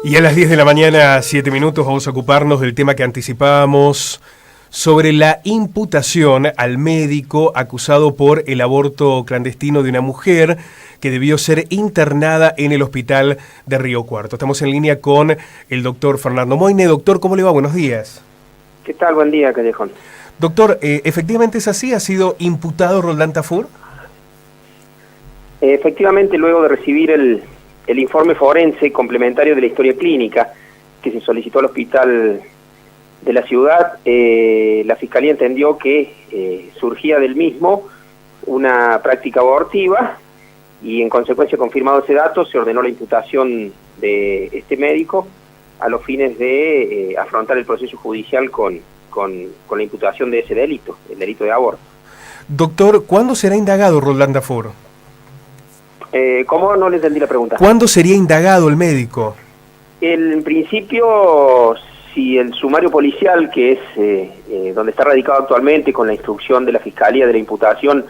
Y a las 10 de la mañana, 7 minutos, vamos a ocuparnos del tema que anticipábamos sobre la imputación al médico acusado por el aborto clandestino de una mujer que debió ser internada en el hospital de Río Cuarto. Estamos en línea con el doctor Fernando Moine. Doctor, ¿cómo le va? Buenos días. ¿Qué tal? Buen día, Callejón. Doctor, ¿efectivamente es así? ¿Ha sido imputado Roldán Tafur? Efectivamente, luego de recibir el informe forense complementario de la historia clínica que se solicitó al hospital de la ciudad, la Fiscalía entendió que surgía del mismo una práctica abortiva y en consecuencia, confirmado ese dato, se ordenó la imputación de este médico a los fines de afrontar el proceso judicial con la imputación de ese delito, el delito de aborto. Doctor, ¿cuándo será indagado Roldán Tafur? ¿Cómo? No le entendí la pregunta. ¿Cuándo sería indagado el médico? En principio, si el sumario policial, que es donde está radicado actualmente con la instrucción de la Fiscalía de la imputación,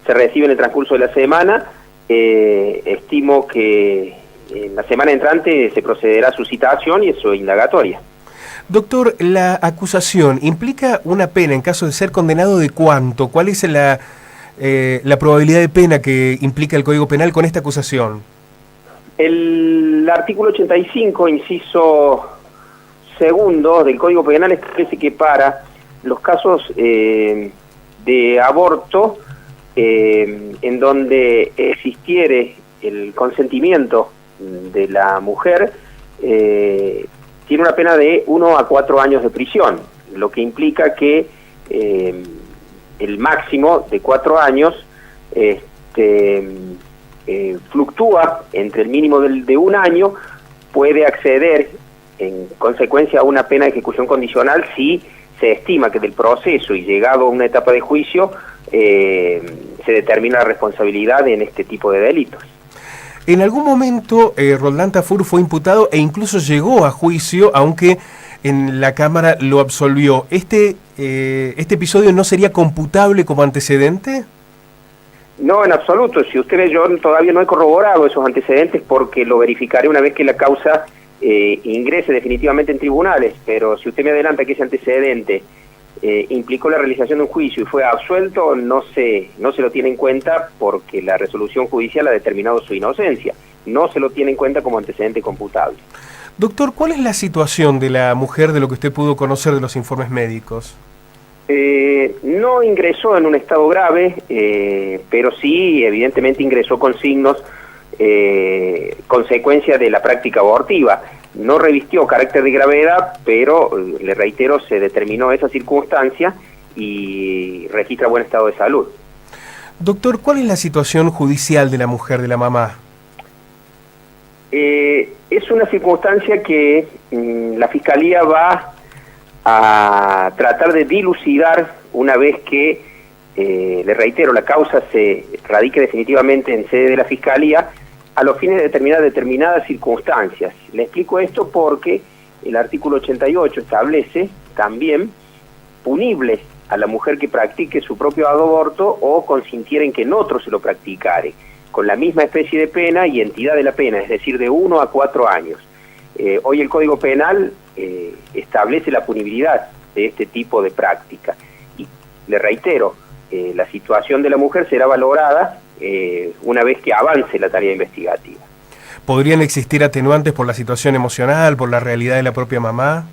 se recibe en el transcurso de la semana, estimo que en la semana entrante se procederá a su citación y a su indagatoria. Doctor, la acusación implica una pena en caso de ser condenado de cuánto. ¿Cuál es la probabilidad de pena que implica el Código Penal con esta acusación? El artículo 85, inciso segundo del Código Penal establece que para los casos de aborto en donde existiere el consentimiento de la mujer, tiene una pena de 1 a 4 años de prisión, lo que implica que el máximo de 4 años fluctúa entre el mínimo de 1 año, puede acceder en consecuencia a una pena de ejecución condicional si se estima que del proceso y llegado a una etapa de juicio se determina la responsabilidad en este tipo de delitos. En algún momento Roldán Tafur fue imputado e incluso llegó a juicio, aunque en la Cámara lo absolvió. ¿Este episodio no sería computable como antecedente? No, en absoluto. Si ustedes, yo todavía no he corroborado esos antecedentes porque lo verificaré una vez que la causa ingrese definitivamente en tribunales, pero si usted me adelanta que ese antecedente implicó la realización de un juicio y fue absuelto, no se lo tiene en cuenta porque la resolución judicial ha determinado su inocencia. No se lo tiene en cuenta como antecedente computable. Doctor, ¿cuál es la situación de la mujer de lo que usted pudo conocer de los informes médicos? No ingresó en un estado grave, pero sí, evidentemente ingresó con signos consecuencia de la práctica abortiva. No revistió carácter de gravedad, pero, le reitero, se determinó esa circunstancia y registra buen estado de salud. Doctor, ¿cuál es la situación judicial de la mujer, de la mamá? Es una circunstancia que la Fiscalía va a tratar de dilucidar una vez que, le reitero, la causa se radique definitivamente en sede de la Fiscalía a los fines de determinar determinadas circunstancias. Le explico esto porque el artículo 88 establece también punible a la mujer que practique su propio aborto o consintiera en que en otro se lo practicare, con la misma especie de pena y entidad de la pena, es decir, de 1 a 4 años. Hoy el Código Penal establece la punibilidad de este tipo de práctica. Y le reitero, la situación de la mujer será valorada una vez que avance la tarea investigativa. ¿Podrían existir atenuantes por la situación emocional, por la realidad de la propia mamá?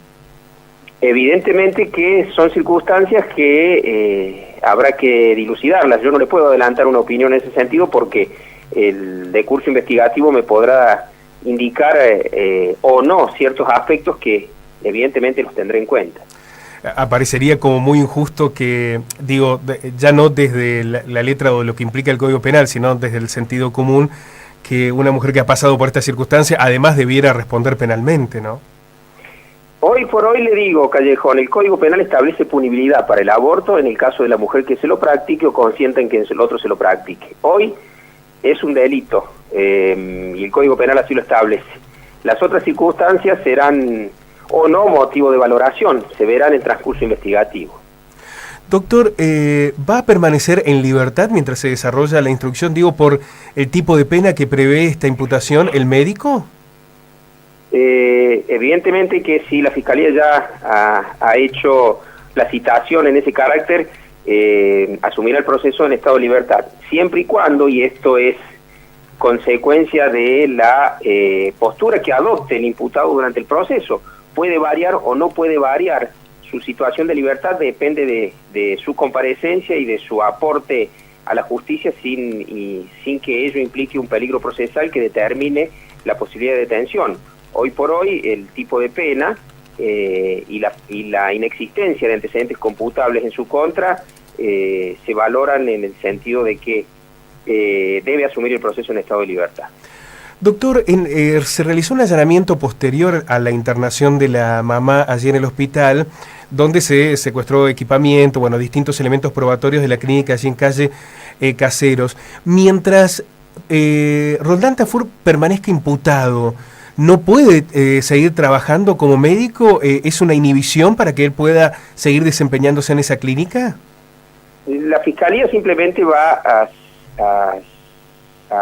Evidentemente que son circunstancias que habrá que dilucidarlas. Yo no le puedo adelantar una opinión en ese sentido porque el decurso investigativo me podrá indicar o no ciertos aspectos que evidentemente los tendré en cuenta. Aparecería como muy injusto que, digo, ya no desde la letra o lo que implica el Código Penal, sino desde el sentido común, que una mujer que ha pasado por esta circunstancia además debiera responder penalmente, ¿no? Hoy por hoy le digo, Callejón, el Código Penal establece punibilidad para el aborto en el caso de la mujer que se lo practique o consienta en que el otro se lo practique. Hoy es un delito y el Código Penal así lo establece. Las otras circunstancias serán o no motivo de valoración, se verá en el transcurso investigativo. Doctor, ¿va a permanecer en libertad mientras se desarrolla la instrucción, digo, por el tipo de pena que prevé esta imputación, el médico? Evidentemente que si la Fiscalía ya ha hecho la citación en ese carácter, asumirá el proceso en estado de libertad, siempre y cuando, y esto es consecuencia de la postura que adopte el imputado durante el proceso, puede variar o no puede variar su situación de libertad, depende de su comparecencia y de su aporte a la justicia sin que ello implique un peligro procesal que determine la posibilidad de detención. Hoy por hoy el tipo de pena y la inexistencia de antecedentes computables en su contra se valoran en el sentido de que debe asumir el proceso en estado de libertad. Doctor, se realizó un allanamiento posterior a la internación de la mamá allí en el hospital, donde se secuestró equipamiento, bueno, distintos elementos probatorios de la clínica allí en calle Caseros. Mientras Roldán Tafur permanezca imputado, ¿no puede seguir trabajando como médico? ¿Es una inhibición para que él pueda seguir desempeñándose en esa clínica? La Fiscalía simplemente va a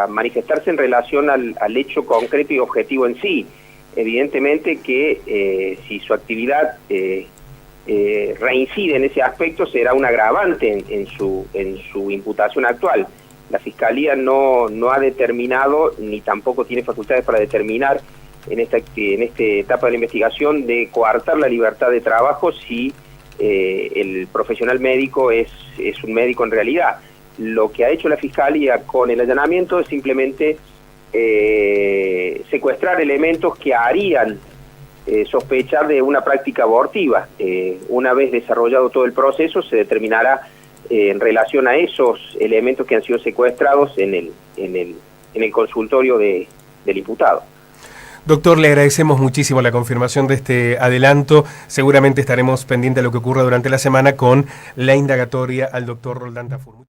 manifestarse en relación al hecho concreto y objetivo en sí. Evidentemente que si su actividad reincide en ese aspecto, será un agravante en su imputación actual. La Fiscalía no ha determinado, ni tampoco tiene facultades para determinar en esta etapa de la investigación de coartar la libertad de trabajo si el profesional médico es un médico en realidad. Lo que ha hecho la Fiscalía con el allanamiento es simplemente secuestrar elementos que harían sospechar de una práctica abortiva. Una vez desarrollado todo el proceso, se determinará en relación a esos elementos que han sido secuestrados en el consultorio del imputado. Doctor, le agradecemos muchísimo la confirmación de este adelanto. Seguramente estaremos pendientes de lo que ocurra durante la semana con la indagatoria al doctor Roldán Tafur.